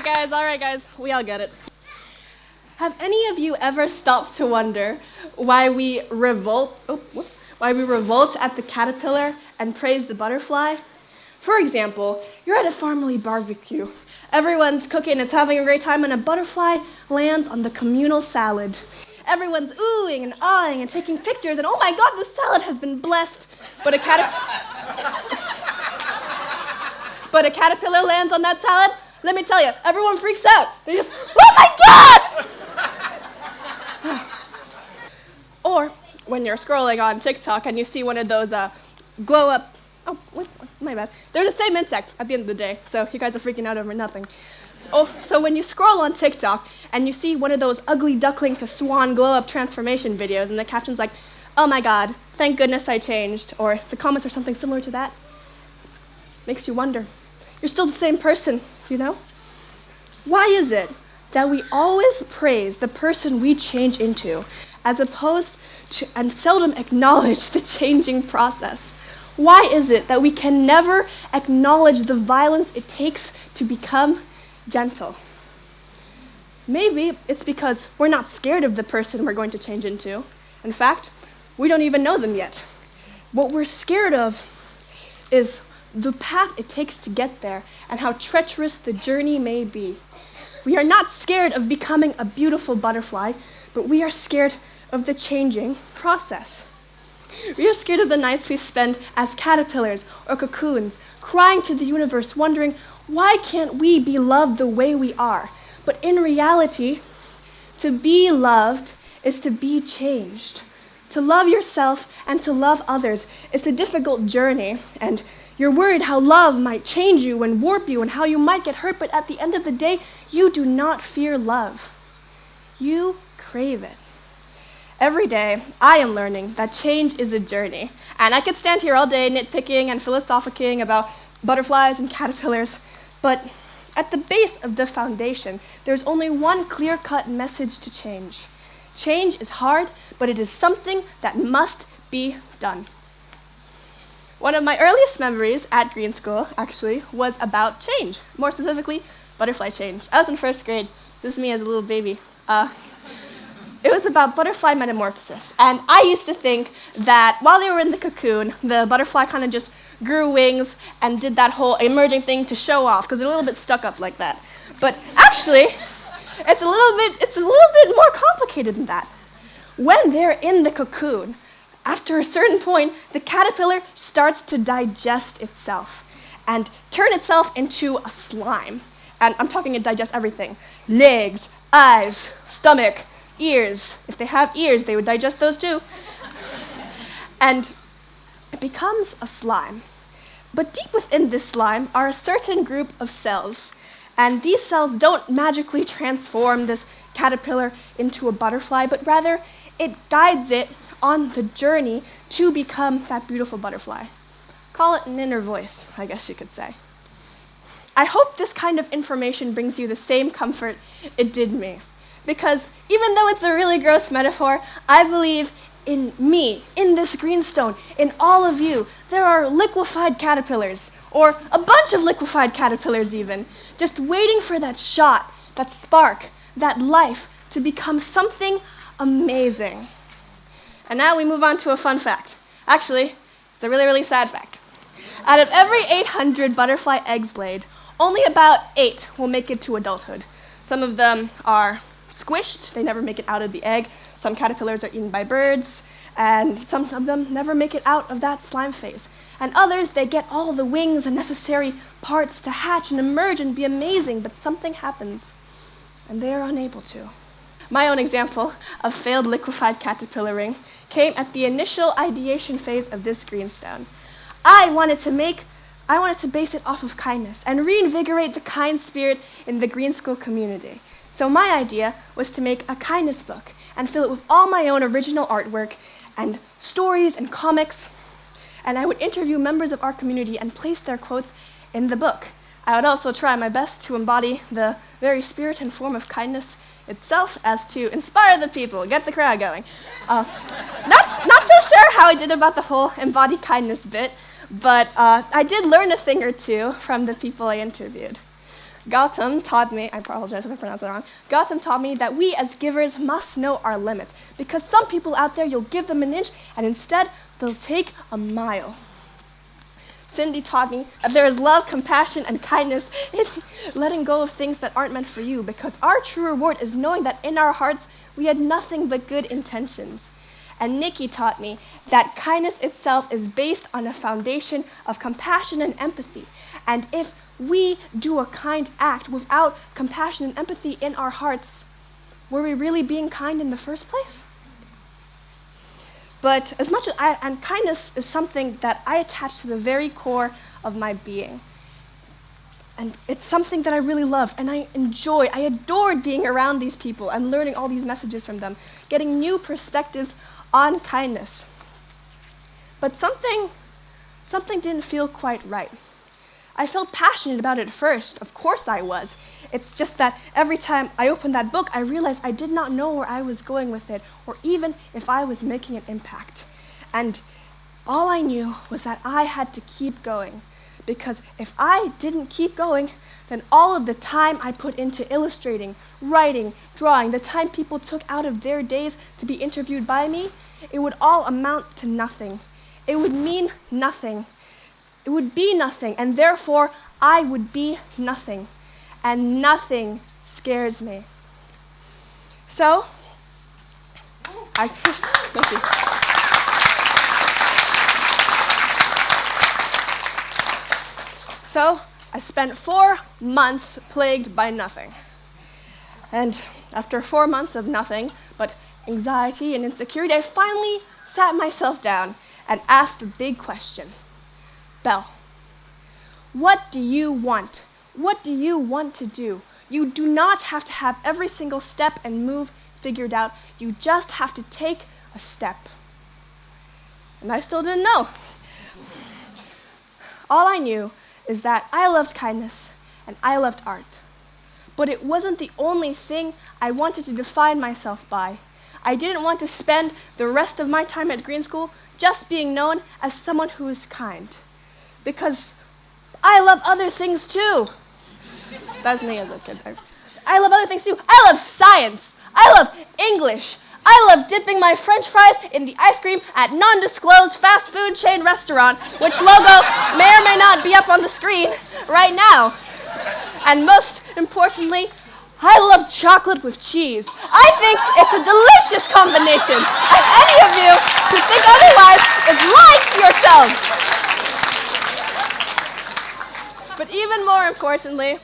All right, guys, we all get it. Have any of you ever stopped to wonder why we revolt at the caterpillar and praise the butterfly? For example, you're at a family barbecue. Everyone's cooking, it's having a great time, and a butterfly lands on the communal salad. Everyone's oohing and ahhing and taking pictures, and oh my god, the salad has been blessed. But a caterpillar lands on that salad. Let me tell you, everyone freaks out. They just, oh my god! Or when you're scrolling on TikTok and you see one of those glow up, oh, wait, my bad. They're the same insect at the end of the day, so you guys are freaking out over nothing. So when you scroll on TikTok and you see one of those ugly duckling to swan glow up transformation videos and the caption's like, oh my god, thank goodness I changed, or the comments are something similar to that, makes you wonder. You're still the same person, you know? Why is it that we always praise the person we change into as opposed to and seldom acknowledge the changing process? Why is it that we can never acknowledge the violence it takes to become gentle? Maybe it's because we're not scared of the person we're going to change into. In fact, we don't even know them yet. What we're scared of is the path it takes to get there and how treacherous the journey may be. We are not scared of becoming a beautiful butterfly, but we are scared of the changing process. We are scared of the nights we spend as caterpillars or cocoons, crying to the universe, wondering, why can't we be loved the way we are? But in reality, to be loved is to be changed. To love yourself and to love others is a difficult journey, and you're worried how love might change you and warp you and how you might get hurt, but at the end of the day, you do not fear love. You crave it. Every day, I am learning that change is a journey. And I could stand here all day nitpicking and philosophicking about butterflies and caterpillars, but at the base of the foundation, there's only one clear-cut message to change. Change is hard, but it is something that must be done. One of my earliest memories at Green School, actually, was about change. More specifically, butterfly change. I was in first grade. This is me as a little baby. It was about butterfly metamorphosis. And I used to think that while they were in the cocoon, the butterfly kind of just grew wings and did that whole emerging thing to show off, because they're a little bit stuck up like that. But actually, it's a little bit more complicated than that. When they're in the cocoon, after a certain point, the caterpillar starts to digest itself and turn itself into a slime. And I'm talking it digests everything. Legs, eyes, stomach, ears. If they have ears, they would digest those too. And it becomes a slime. But deep within this slime are a certain group of cells. And these cells don't magically transform this caterpillar into a butterfly, but rather it guides it on the journey to become that beautiful butterfly. Call it an inner voice, I guess you could say. I hope this kind of information brings you the same comfort it did me. Because even though it's a really gross metaphor, I believe in me, in this Greenstone, in all of you, there are liquefied caterpillars, or a bunch of liquefied caterpillars even, just waiting for that shot, that spark, that life to become something amazing. And now we move on to a fun fact. Actually, it's a really, really sad fact. Out of every 800 butterfly eggs laid, only about 8 will make it to adulthood. Some of them are squished, they never make it out of the egg. Some caterpillars are eaten by birds, and some of them never make it out of that slime phase. And others, they get all the wings and necessary parts to hatch and emerge and be amazing, but something happens, and they are unable to. My own example of failed liquefied caterpillaring came at the initial ideation phase of this Greenstone. I wanted to base it off of kindness and reinvigorate the kind spirit in the Green School community. So my idea was to make a kindness book and fill it with all my own original artwork and stories and comics. And I would interview members of our community and place their quotes in the book. I would also try my best to embody the very spirit and form of kindness itself as to inspire the people, get the crowd going. Not so sure how I did about the whole embody kindness bit, but I did learn a thing or two from the people I interviewed. Gautam taught me, I apologize if I pronounced it wrong, Gautam taught me that we as givers must know our limits, because some people out there, you'll give them an inch, and instead, they'll take a mile. Cindy taught me that there is love, compassion, and kindness in letting go of things that aren't meant for you, because our true reward is knowing that in our hearts, we had nothing but good intentions. And Nikki taught me that kindness itself is based on a foundation of compassion and empathy. And if we do a kind act without compassion and empathy in our hearts, were we really being kind in the first place? But as much as and kindness is something that I attach to the very core of my being. And it's something that I really love, and I adored being around these people and learning all these messages from them, getting new perspectives on kindness. But something didn't feel quite right. I felt passionate about it at first, of course I was. It's just that every time I opened that book, I realized I did not know where I was going with it, or even if I was making an impact. And all I knew was that I had to keep going, because if I didn't keep going, then all of the time I put into illustrating, writing, drawing, the time people took out of their days to be interviewed by me, it would all amount to nothing. It would mean nothing. It would be nothing, and therefore I would be nothing. And nothing scares me. So, thank you. So, I spent 4 months plagued by nothing. And after 4 months of nothing but anxiety and insecurity, I finally sat myself down and asked the big question. Belle, what do you want? What do you want to do? You do not have to have every single step and move figured out. You just have to take a step. And I still didn't know. All I knew is that I loved kindness and I loved art. But it wasn't the only thing I wanted to define myself by. I didn't want to spend the rest of my time at Green School just being known as someone who is kind. Because I love other things too. That's me as a kid. I love other things too. I love science. I love English. I love dipping my French fries in the ice cream at non-disclosed fast food chain restaurant, which logo may or may not be up on the screen right now. And most importantly, I love chocolate with cheese. I think it's a delicious combination. And any of you who think otherwise is lying to yourselves. But even more importantly,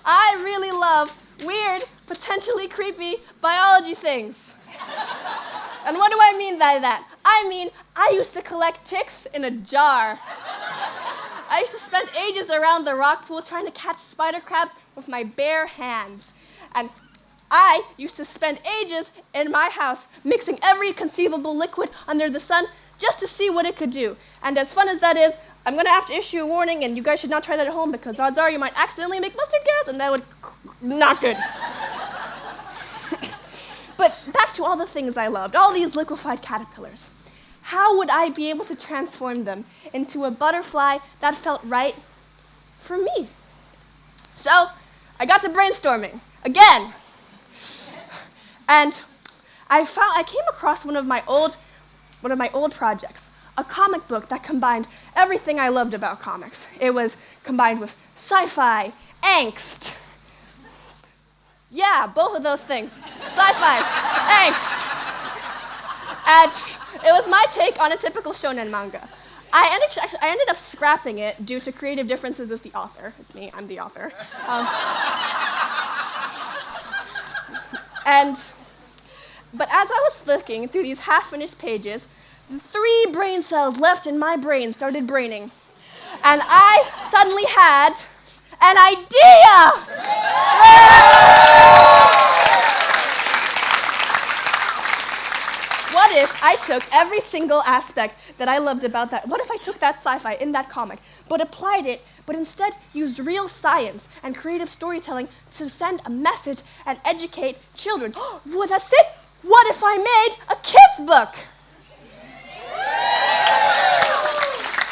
I really love weird, potentially creepy biology things. And what do I mean by that? I mean, I used to collect ticks in a jar. I used to spend ages around the rock pool trying to catch spider crabs with my bare hands. And I used to spend ages in my house mixing every conceivable liquid under the sun just to see what it could do. And as fun as that is, I'm going to have to issue a warning, and you guys should not try that at home, because odds are you might accidentally make mustard gas, and that would not good. But back to all the things I loved, all these liquefied caterpillars. How would I be able to transform them into a butterfly that felt right for me? So I got to brainstorming again. And I came across one of my old projects, a comic book that combined everything I loved about comics. It was combined with sci-fi, angst. Yeah, both of those things. Sci-fi, angst. And it was my take on a typical shonen manga. I ended up scrapping it due to creative differences with the author. It's me, I'm the author. But as I was flicking through these half-finished pages, the 3 brain cells left in my brain started braining. And I suddenly had an idea! What if I took every single aspect that I loved about that? What if I took that sci-fi in that comic, but instead used real science and creative storytelling to send a message and educate children? Well, that's it! What if I made a kid's book?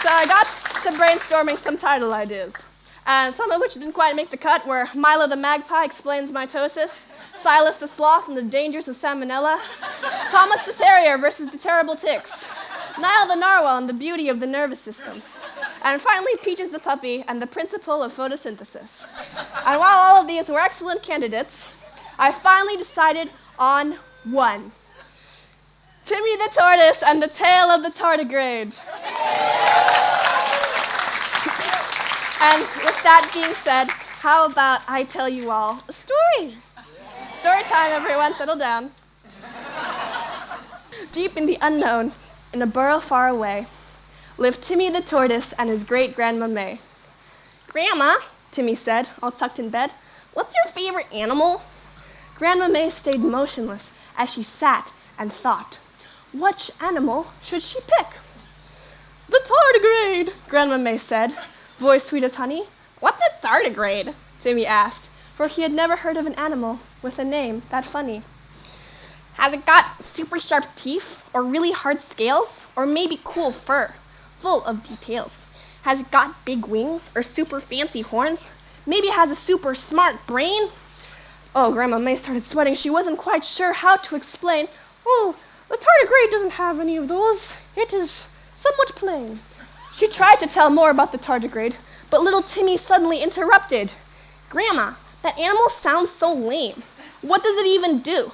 So I got to brainstorming some title ideas. and some of which didn't quite make the cut were Milo the Magpie explains mitosis, Silas the Sloth and the dangers of salmonella, Thomas the Terrier versus the terrible ticks, Niall the Narwhal and the beauty of the nervous system, and finally Peaches the Puppy and the principle of photosynthesis. And while all of these were excellent candidates, I finally decided on one. Timmy the Tortoise and the Tale of the Tardigrade. And with that being said, how about I tell you all a story? Story time, everyone, settle down. Deep in the unknown, in a burrow far away, lived Timmy the Tortoise and his great-grandma May. "Grandma," Timmy said, all tucked in bed, "what's your favorite animal?" Grandma May stayed motionless as she sat and thought. Which animal should she pick? "The tardigrade," Grandma May said, voice sweet as honey. "What's a tardigrade?" Timmy asked, for he had never heard of an animal with a name that funny. "Has it got super sharp teeth, or really hard scales, or maybe cool fur, full of details? Has it got big wings, or super fancy horns? Maybe it has a super smart brain?" Oh, Grandma May started sweating. She wasn't quite sure how to explain. "Oh, the tardigrade doesn't have any of those. It is somewhat plain." She tried to tell more about the tardigrade, but little Timmy suddenly interrupted. "Grandma, that animal sounds so lame. What does it even do?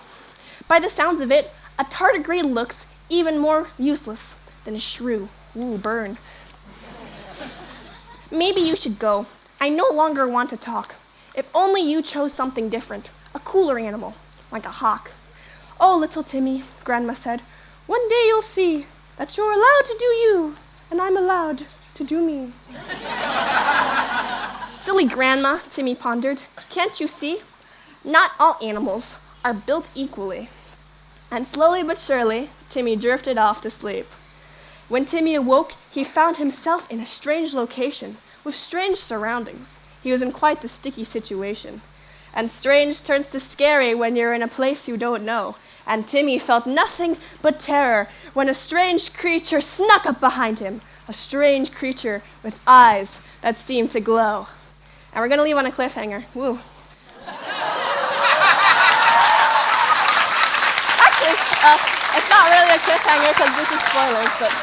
By the sounds of it, a tardigrade looks even more useless than a shrew." Ooh, burn. "Maybe you should go. I no longer want to talk. If only you chose something different, a cooler animal, like a hawk." "Oh, little Timmy," Grandma said, "one day you'll see that you're allowed to do you, and I'm allowed to do me." "Silly Grandma," Timmy pondered, "can't you see? Not all animals are built equally." And slowly but surely, Timmy drifted off to sleep. When Timmy awoke, he found himself in a strange location with strange surroundings. He was in quite the sticky situation. And strange turns to scary when you're in a place you don't know. And Timmy felt nothing but terror when a strange creature snuck up behind him. A strange creature with eyes that seemed to glow. And we're going to leave on a cliffhanger. Woo. Actually, it's not really a cliffhanger because this is spoilers, but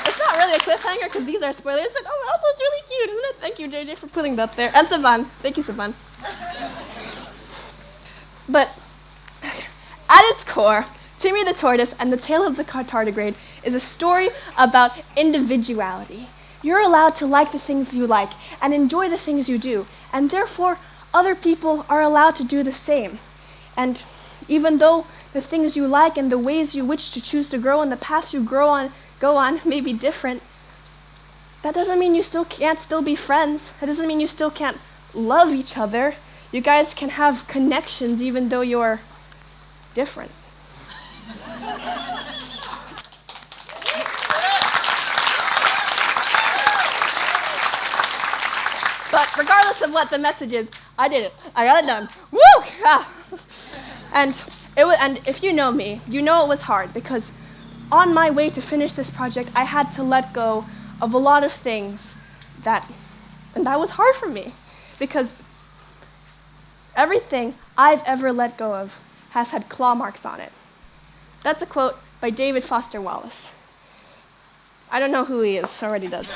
it's not really a cliffhanger because these are spoilers, but also it's really cute, isn't it? Thank you, JJ, for putting that there. And Savan. Thank you, Savan. But at its core, Timmy the Tortoise and the Tale of the Tardigrade is a story about individuality. You're allowed to like the things you like and enjoy the things you do, and therefore other people are allowed to do the same. And even though the things you like and the ways you wish to choose to grow and the paths you go on may be different, that doesn't mean you can't still be friends. That doesn't mean you still can't love each other. You guys can have connections even though you're different. But regardless of what the message is, I did it. I got it done. Woo! Ah. And if you know me, you know it was hard because on my way to finish this project, I had to let go of a lot of things and that was hard for me because everything I've ever let go of has had claw marks on it. That's a quote by David Foster Wallace. I don't know who he is, already does.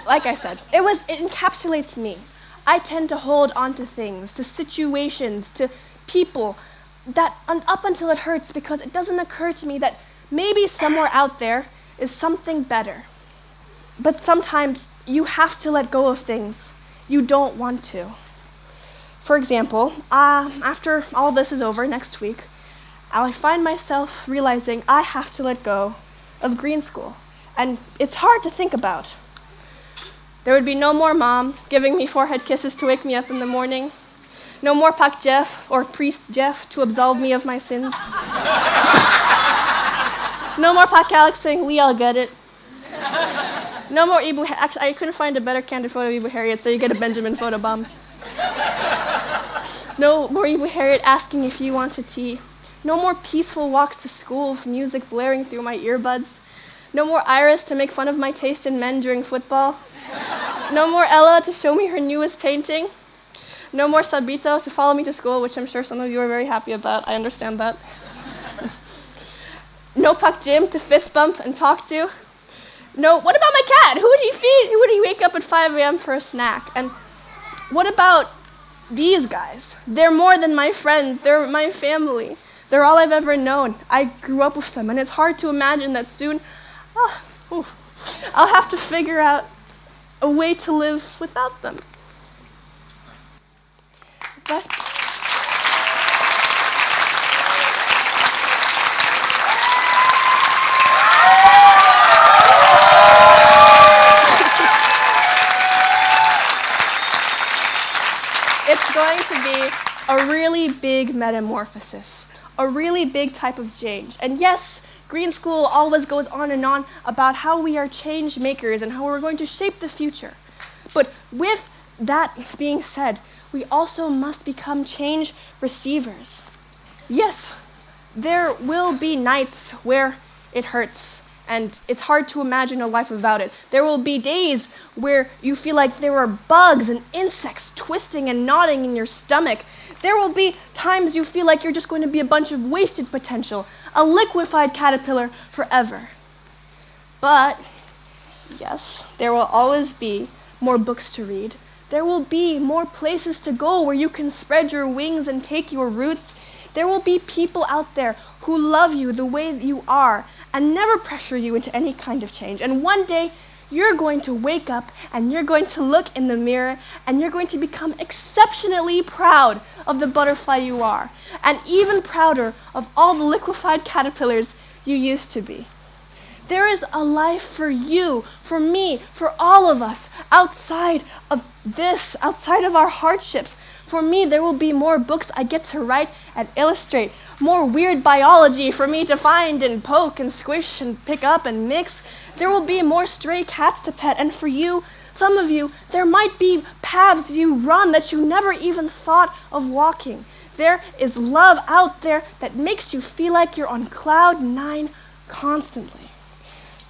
Like I said, it encapsulates me. I tend to hold on to things, to situations, to people, that up until it hurts because it doesn't occur to me that maybe somewhere out there is something better. But sometimes you have to let go of things you don't want to. For example, after all this is over next week, I find myself realizing I have to let go of green school. And it's hard to think about. There would be no more Mom giving me forehead kisses to wake me up in the morning. No more Pak Jeff or Priest Jeff to absolve me of my sins. No more Pak Alex saying, "We all get it." No more Ibu. Actually, I couldn't find a better candid photo of Ibu Harriet, so you get a Benjamin photobomb. No more Ibu Harriet asking if you wanted tea. No more peaceful walks to school with music blaring through my earbuds. No more Iris to make fun of my taste in men during football. No more Ella to show me her newest painting. No more Sabito to follow me to school, which I'm sure some of you are very happy about. I understand that. No Puck Jim to fist bump and talk to. No, what about my cat? Who would he feed? Who would he wake up at 5 a.m. for a snack? And what about these guys? They're more than my friends. They're my family. They're all I've ever known. I grew up with them, and it's hard to imagine that soon I'll have to figure out a way to live without them. But it's going to be a really big metamorphosis, a really big type of change. And yes, Green School always goes on and on about how we are change makers and how we're going to shape the future. But with that being said, we also must become change receivers. Yes, there will be nights where it hurts and it's hard to imagine a life without it. There will be days where you feel like there are bugs and insects twisting and knotting in your stomach. There will be times you feel like you're just going to be a bunch of wasted potential, a liquefied caterpillar forever. But yes, there will always be more books to read. There will be more places to go where you can spread your wings and take your roots. There will be people out there who love you the way you are and never pressure you into any kind of change. And one day, you're going to wake up and you're going to look in the mirror and you're going to become exceptionally proud of the butterfly you are, and even prouder of all the liquefied caterpillars you used to be. There is a life for you, for me, for all of us outside of this, outside of our hardships. For me, there will be more books I get to write and illustrate, more weird biology for me to find and poke and squish and pick up and mix. There will be more stray cats to pet, and for you, some of you, there might be paths you run that you never even thought of walking. There is love out there that makes you feel like you're on cloud 9 constantly.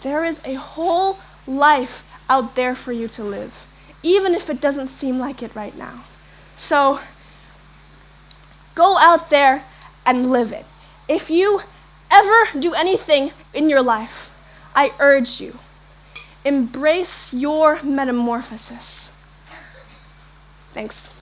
There is a whole life out there for you to live, even if it doesn't seem like it right now. So, go out there and live it. If you ever do anything in your life, I urge you, embrace your metamorphosis. Thanks.